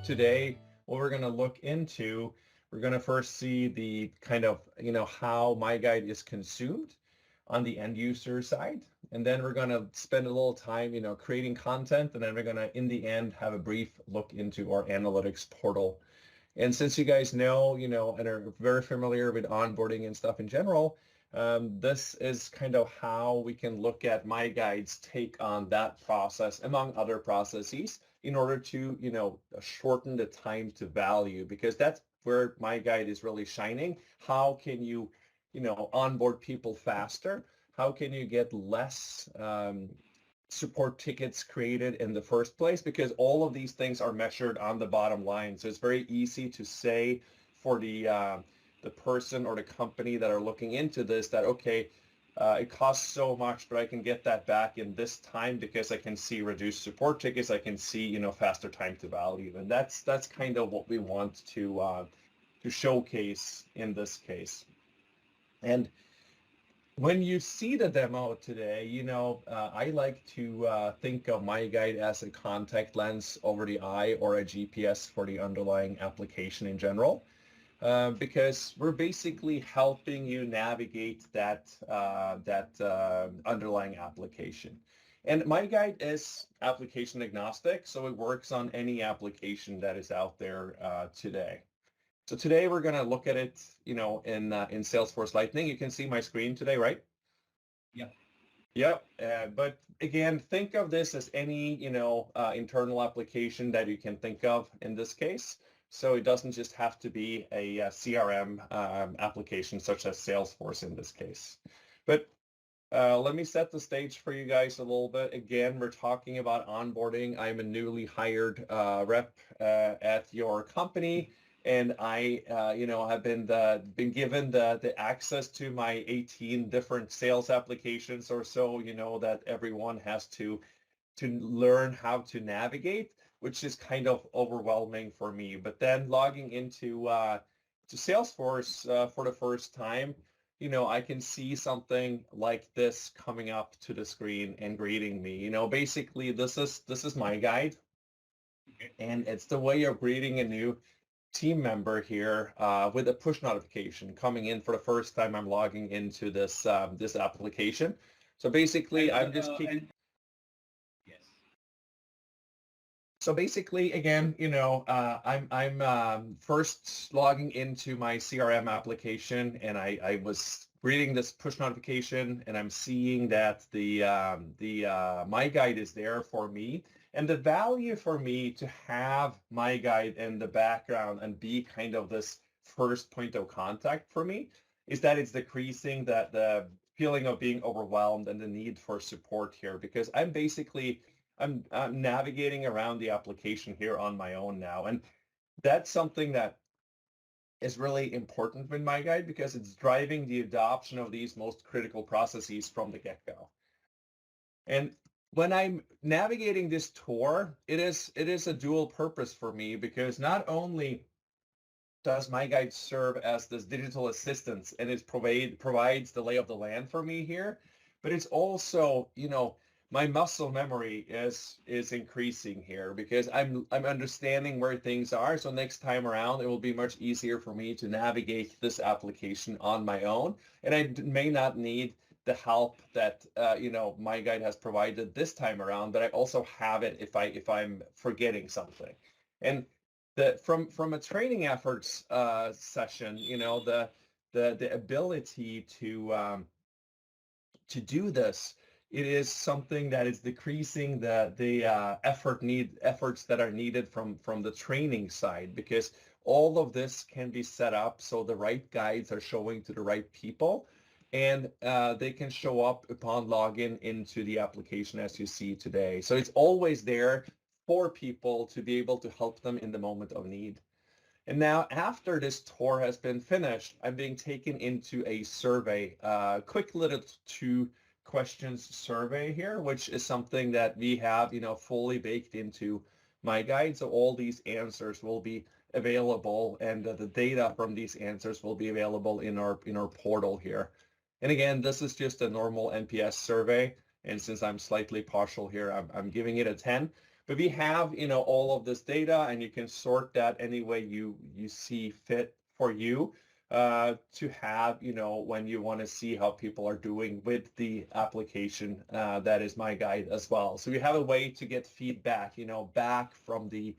Today, what we're going to look into, we're going to first see the kind of, how MyGuide is consumed on the end user side. And then we're going to spend a little time, creating content. And then we're going to, in the end, have a brief look into our analytics portal. And since you guys know, and are very familiar with onboarding and stuff in general, this is kind of how we can look at MyGuide's take on that process, among other processes, in order to, shorten the time to value, because that's where MyGuide is really shining. How can you, onboard people faster? How can you get less support tickets created in the first place, because all of these things are measured on the bottom line. So it's very easy to say for the person or the company that are looking into this that, okay, it costs so much, but I can get that back in this time because I can see reduced support tickets. I can see, faster time to value. And that's kind of what we want to showcase in this case. And when you see the demo today, I like to think of MyGuide as a contact lens over the eye, or a GPS for the underlying application in general, because we're basically helping you navigate that underlying application. And MyGuide is application agnostic, so it works on any application that is out there today. So today we're going to look at it, in Salesforce Lightning. You can see my screen today, right? Yeah. Yep. But again, think of this as any, internal application that you can think of in this case. So it doesn't just have to be a CRM application such as Salesforce in this case. But let me set the stage for you guys a little bit. Again, we're talking about onboarding. I'm a newly hired rep at your company. And I, have been given the access to my 18 different sales applications or so, that everyone has to learn how to navigate, which is kind of overwhelming for me. But then logging into to Salesforce for the first time, I can see something like this coming up to the screen and greeting me. Basically, this is MyGuide, and it's the way of greeting a new team member here with a push notification coming in for the first time I'm logging into this this application. So basically, I'm just keeping. Yes. So basically, again, I'm first logging into my CRM application, and I was reading this push notification, and I'm seeing that the MyGuide is there for me. And the value for me to have MyGuide in the background and be kind of this first point of contact for me is that it's decreasing the feeling of being overwhelmed and the need for support here, because I'm navigating around the application here on my own now. And that's something that is really important with MyGuide, because it's driving the adoption of these most critical processes from the get-go. And when I'm navigating this tour, it is a dual purpose for me, because not only does MyGuide serve as this digital assistant and it provides the lay of the land for me here, but it's also, my muscle memory is increasing here, because I'm understanding where things are. So next time around, it will be much easier for me to navigate this application on my own, and I may not need the help that MyGuide has provided this time around, but I also have it if I'm forgetting something. And from a training efforts session, the ability to do this, it is something that is decreasing the efforts that are needed from the training side, because all of this can be set up so the right guides are showing to the right people, and they can show up upon login into the application as you see today. So it's always there for people to be able to help them in the moment of need. And now, after this tour has been finished, I'm being taken into a survey, quick little 2 questions survey here, which is something that we have, fully baked into MyGuide. So all these answers will be available, and the data from these answers will be available in our portal here. And again, this is just a normal NPS survey, and since I'm slightly partial here, I'm giving it a 10. But we have, all of this data, and you can sort that any way you see fit for you to have, when you want to see how people are doing with the application that is MyGuide as well. So we have a way to get feedback, back from the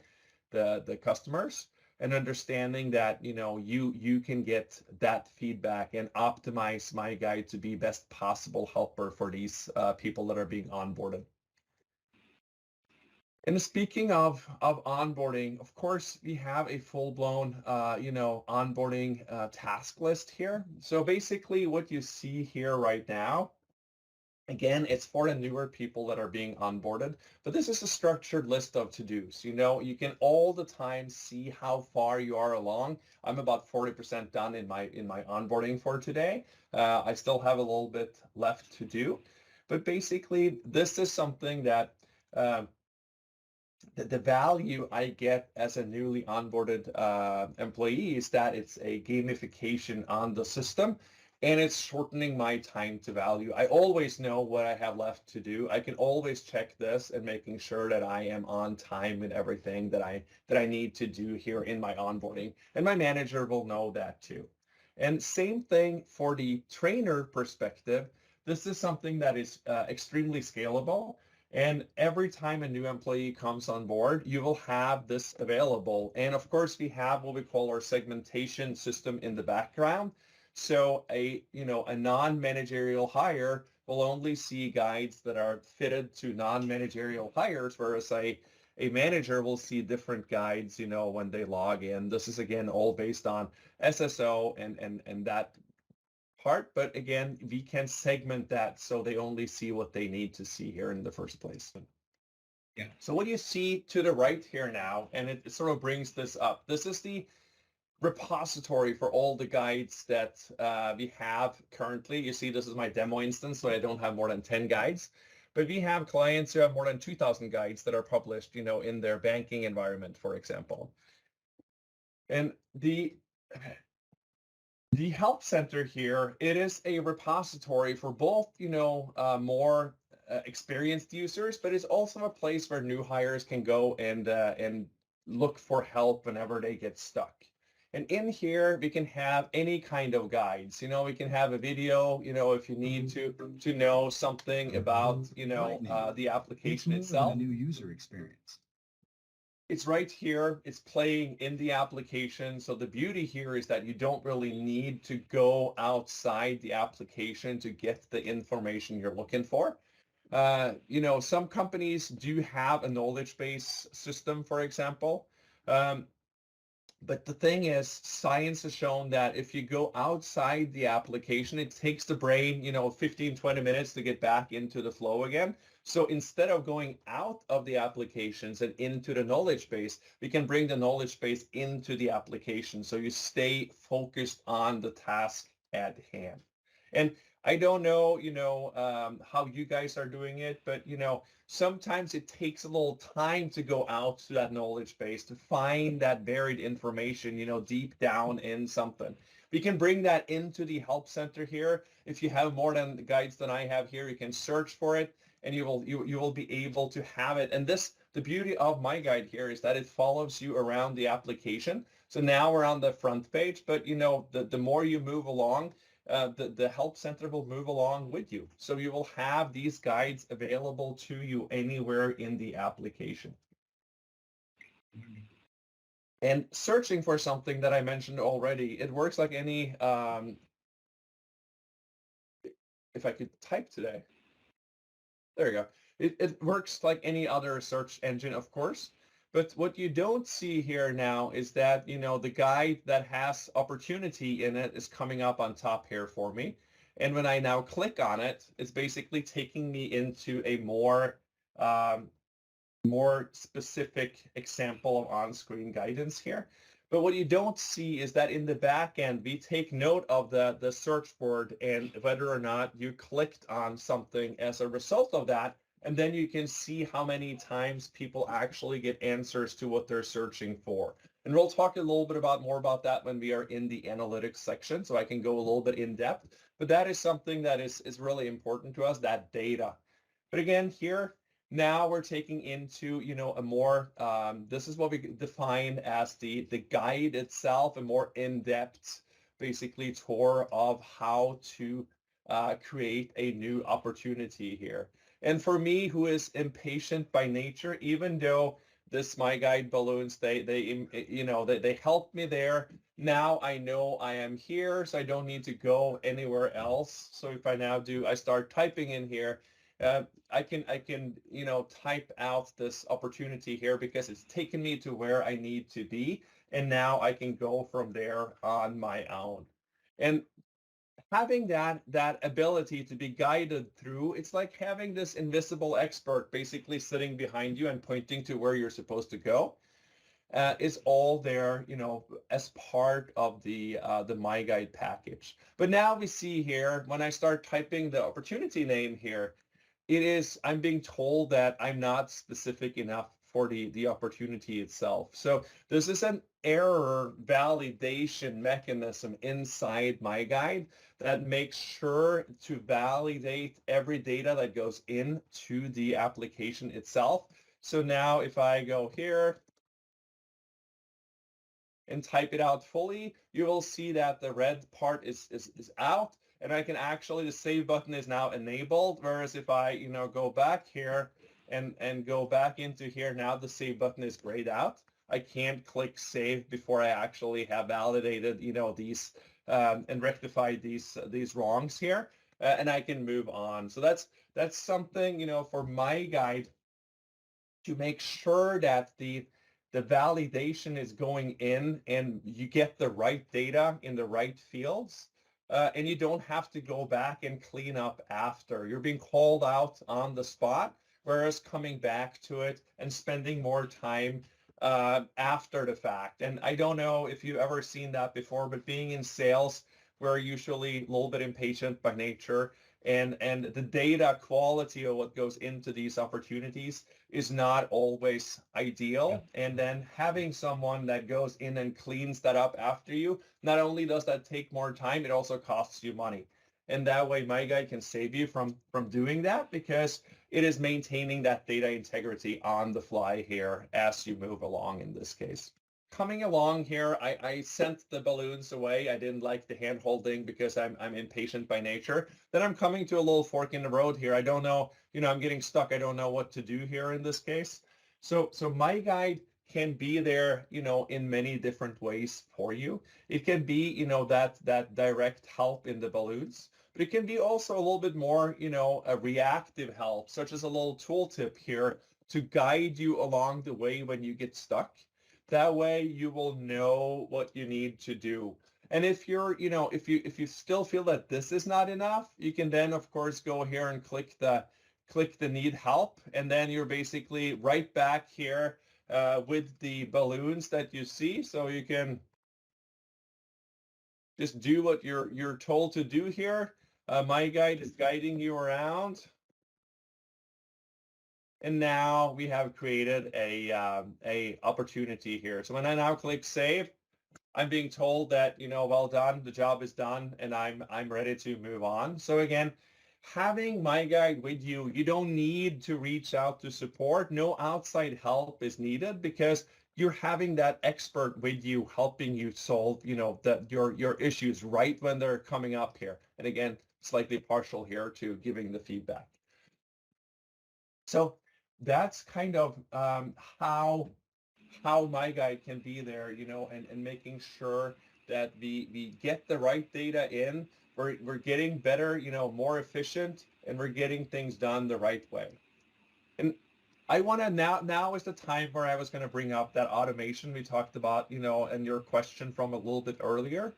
customers, and understanding that you can get that feedback and optimize MyGuide to be best possible helper for these people that are being onboarded. And speaking of onboarding, of course, we have a full-blown, onboarding task list here. So basically what you see here right now, again, it's for the newer people that are being onboarded, but this is a structured list of to-dos. You can all the time see how far you are along. I'm about 40% done in my onboarding for today. I still have a little bit left to do, but basically this is something that the value I get as a newly onboarded employee is that it's a gamification on the system, and it's shortening my time to value. I always know what I have left to do. I can always check this and making sure that I am on time with everything that I need to do here in my onboarding, and my manager will know that too. And same thing for the trainer perspective. This is something that is extremely scalable. And every time a new employee comes on board, you will have this available. And of course, we have what we call our segmentation system in the background. So a non-managerial hire will only see guides that are fitted to non-managerial hires, whereas a manager will see different guides, when they log in. This is, again, all based on SSO and that part, but again, we can segment that so they only see what they need to see here in the first place. Yeah. So what you see to the right here now, and it sort of brings this up, this is the repository for all the guides that we have currently. You see, this is my demo instance, so I don't have more than 10 guides, but we have clients who have more than 2,000 guides that are published, in their banking environment, for example. And the Help Center here, it is a repository for both, more experienced users, but it's also a place where new hires can go and look for help whenever they get stuck. And in here, we can have any kind of guides. We can have a video, if you need to know something about, the application itself. A new user experience. It's right here. It's playing in the application. So the beauty here is that you don't really need to go outside the application to get the information you're looking for. Some companies do have a knowledge base system, for example. But the thing is, science has shown that if you go outside the application, it takes the brain, 15, 20 minutes to get back into the flow again. So instead of going out of the applications and into the knowledge base, we can bring the knowledge base into the application. So you stay focused on the task at hand. And I don't know, how you guys are doing it, but, sometimes it takes a little time to go out to that knowledge base to find that buried information, deep down in something. We can bring that into the Help Center here. If you have more than the guides than I have here, you can search for it, and you will be able to have it. And the beauty of MyGuide here is that it follows you around the application. So now we're on the front page, but the more you move along, the Help Center will move along with you. So you will have these guides available to you anywhere in the application. And searching for something that I mentioned already, it works like any, if I could type today. There you go. It works like any other search engine, of course. But what you don't see here now is that, the guide that has opportunity in it is coming up on top here for me. And when I now click on it, it's basically taking me into a more specific example of on-screen guidance here. But what you don't see is that in the back end, we take note of the search word and whether or not you clicked on something as a result of that. And then you can see how many times people actually get answers to what they're searching for. And we'll talk a little bit more about that when we are in the analytics section, so I can go a little bit in depth. But that is something that is really important to us, that data. But again, here, Now we're taking into, a more, this is what we define as the guide itself, a more in-depth, basically, tour of how to create a new opportunity here. And for me, who is impatient by nature, even though this MyGuide balloons, they help me there. Now I know I am here, so I don't need to go anywhere else. So if I start typing in here, I can type out this opportunity here because it's taken me to where I need to be, and now I can go from there on my own. And having that ability to be guided through, it's like having this invisible expert basically sitting behind you and pointing to where you're supposed to go. Is all there, as part of the MyGuide package. But now we see here, when I start typing the opportunity name here, I'm being told that I'm not specific enough for the opportunity itself. So this is an error validation mechanism inside MyGuide that makes sure to validate every data that goes into the application itself. So now if I go here and type it out fully, you will see that the red part is out, and I can actually, the save button is now enabled. Whereas if I, go back here and go back into here, now the save button is grayed out. I can't click save before I actually have validated, these and rectified these wrongs here, and I can move on. So that's something, for MyGuide to make sure that the validation is going in and you get the right data in the right fields. And you don't have to go back and clean up after. You're being called out on the spot, whereas coming back to it and spending more time after the fact. And I don't know if you've ever seen that before, but being in sales, we're usually a little bit impatient by nature. And the data quality of what goes into these opportunities is not always ideal. Yeah. And then having someone that goes in and cleans that up after you, not only does that take more time, it also costs you money. And that way MyGuide can save you from doing that, because it is maintaining that data integrity on the fly here as you move along in this case. Coming along here, I sent the balloons away. I didn't like the hand holding because I'm impatient by nature. Then I'm coming to a little fork in the road here. I don't know, I'm getting stuck. I don't know what to do here in this case. So MyGuide can be there, in many different ways for you. It can be, that direct help in the balloons, but it can be also a little bit more, a reactive help, such as a little tooltip here to guide you along the way when you get stuck. That way you will know what you need to do. And if you're, if you still feel that this is not enough, you can then of course go here and click the need help. And then you're basically right back here with the balloons that you see. So you can just do what you're told to do here. MyGuide is guiding you around. And now we have created a opportunity here. So when I now click save, I'm being told that, well done, the job is done, and I'm ready to move on. So again, having MyGuide with you, you don't need to reach out to support. No outside help is needed, because you're having that expert with you helping you solve, your issues right when they're coming up here. And again, slightly partial here to giving the feedback. So that's kind of how MyGuide can be there, and making sure that we get the right data in. We're getting better, more efficient, and we're getting things done the right way. And I want to now is the time where I was going to bring up that automation we talked about, and your question from a little bit earlier.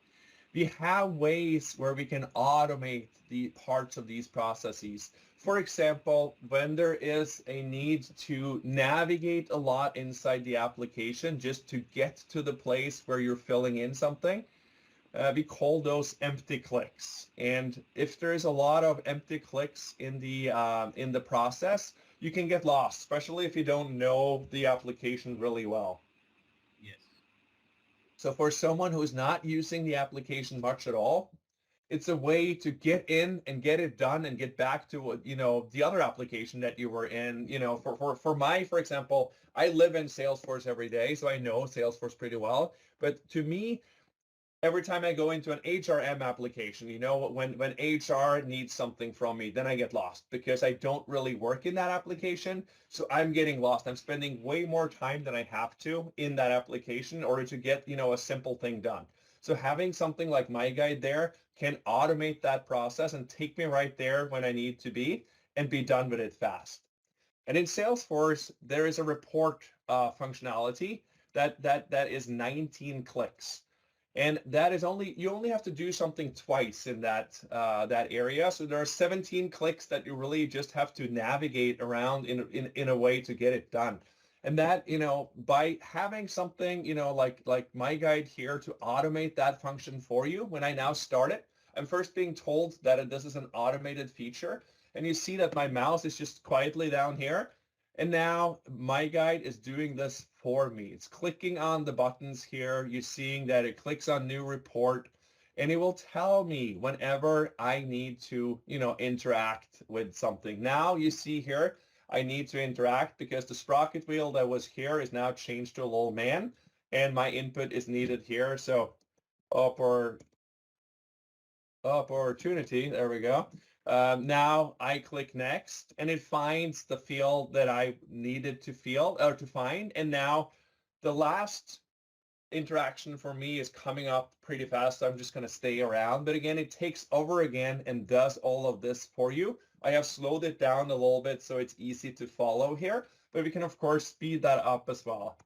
We have ways where we can automate the parts of these processes. For example, when there is a need to navigate a lot inside the application just to get to the place where you're filling in something, we call those empty clicks. And if there is a lot of empty clicks in the process, you can get lost, especially if you don't know the application really well. Yes. So for someone who's not using the application much at all, It's a way to get in and get it done and get back to what, the other application that you were in. For example, I live in Salesforce every day, so I know Salesforce pretty well. But to me, every time I go into an HRM application, when HR needs something from me, then I get lost because I don't really work in that application. So I'm getting lost. I'm spending way more time than I have to in that application in order to get, a simple thing done. So having something like MyGuide there can automate that process and take me right there when I need to be and be done with it fast. And in Salesforce, there is a report functionality that is 19 clicks. And that is you only have to do something twice in that area. So there are 17 clicks that you really just have to navigate around in a way to get it done. And that, by having something, like MyGuide here to automate that function for you, when I now start it, I'm first being told that this is an automated feature. And you see that my mouse is just quietly down here. And now MyGuide is doing this for me. It's clicking on the buttons here. You're seeing that it clicks on new report, and it will tell me whenever I need to, interact with something. Now you see here, I need to interact because the sprocket wheel that was here is now changed to a little man, and my input is needed here. So opportunity, there we go. Now I click next, and it finds the field that I needed to find. And now the last interaction for me is coming up pretty fast. So I'm just going to stay around. But again, it takes over again and does all of this for you. I have slowed it down a little bit so it's easy to follow here, but we can, of course, speed that up as well.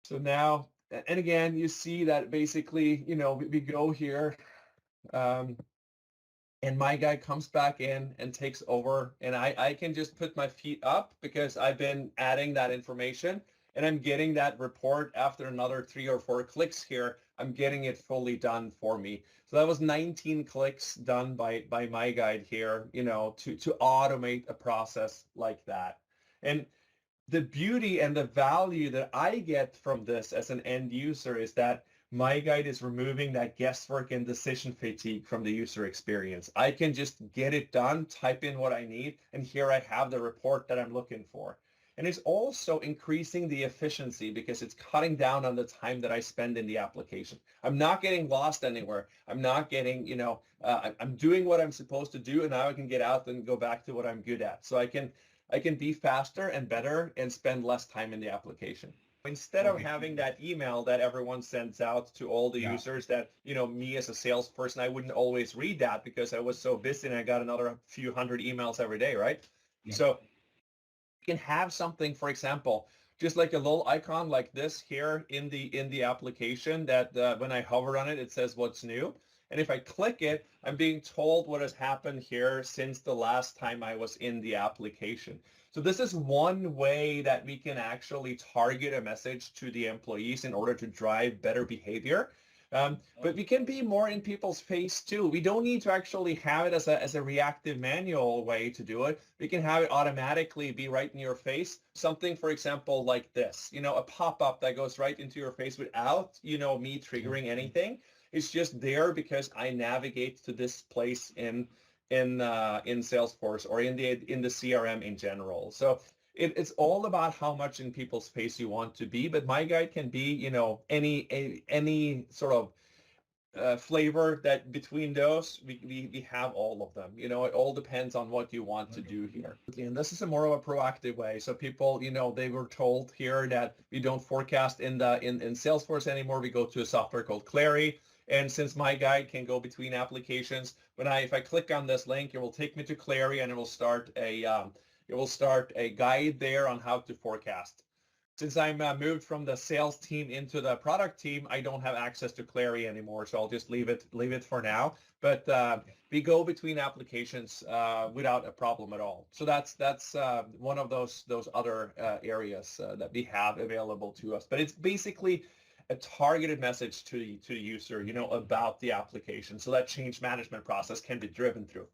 So now, and again, you see that basically, we go here. And MyGuide comes back in and takes over, and I can just put my feet up because I've been adding that information, and I'm getting that report after another 3 or 4 clicks here. I'm getting it fully done for me. So that was 19 clicks done by MyGuide here, to automate a process like that. And the beauty and the value that I get from this as an end user is that MyGuide is removing that guesswork and decision fatigue from the user experience. I can just get it done, type in what I need, and here I have the report that I'm looking for. And it's also increasing the efficiency because it's cutting down on the time that I spend in the application. I'm not getting lost anywhere. I'm not getting, I'm doing what I'm supposed to do, and now I can get out and go back to what I'm good at. So I can be faster and better and spend less time in the application. Instead of having that email that everyone sends out to all the users that, me as a salesperson, I wouldn't always read that because I was so busy and I got another few hundred emails every day, right? Yeah. So you can have something, for example, just like a little icon like this here in the application that when I hover on it, it says what's new. And if I click it, I'm being told what has happened here since the last time I was in the application. So this is one way that we can actually target a message to the employees in order to drive better behavior. But we can be more in people's face too. We don't need to actually have it as a reactive manual way to do it. We can have it automatically be right in your face. Something, for example, like this, a pop-up that goes right into your face without, me triggering anything. It's just there because I navigate to this place in Salesforce or in the CRM in general. So it's all about how much in people's face you want to be. But MyGuide can be, any sort of flavor that between those we have all of them. It all depends on what you want to do here. And this is a more of a proactive way. So people, they were told here that we don't forecast in Salesforce anymore. We go to a software called Clary. And since MyGuide can go between applications, if I click on this link, it will take me to Clary, and it will start a guide there on how to forecast. Since I'm moved from the sales team into the product team, I don't have access to Clary anymore, so I'll just leave it for now. But we go between applications without a problem at all. So that's one of those other areas that we have available to us. But it's basically a targeted message to the user, about the application. So that change management process can be driven through.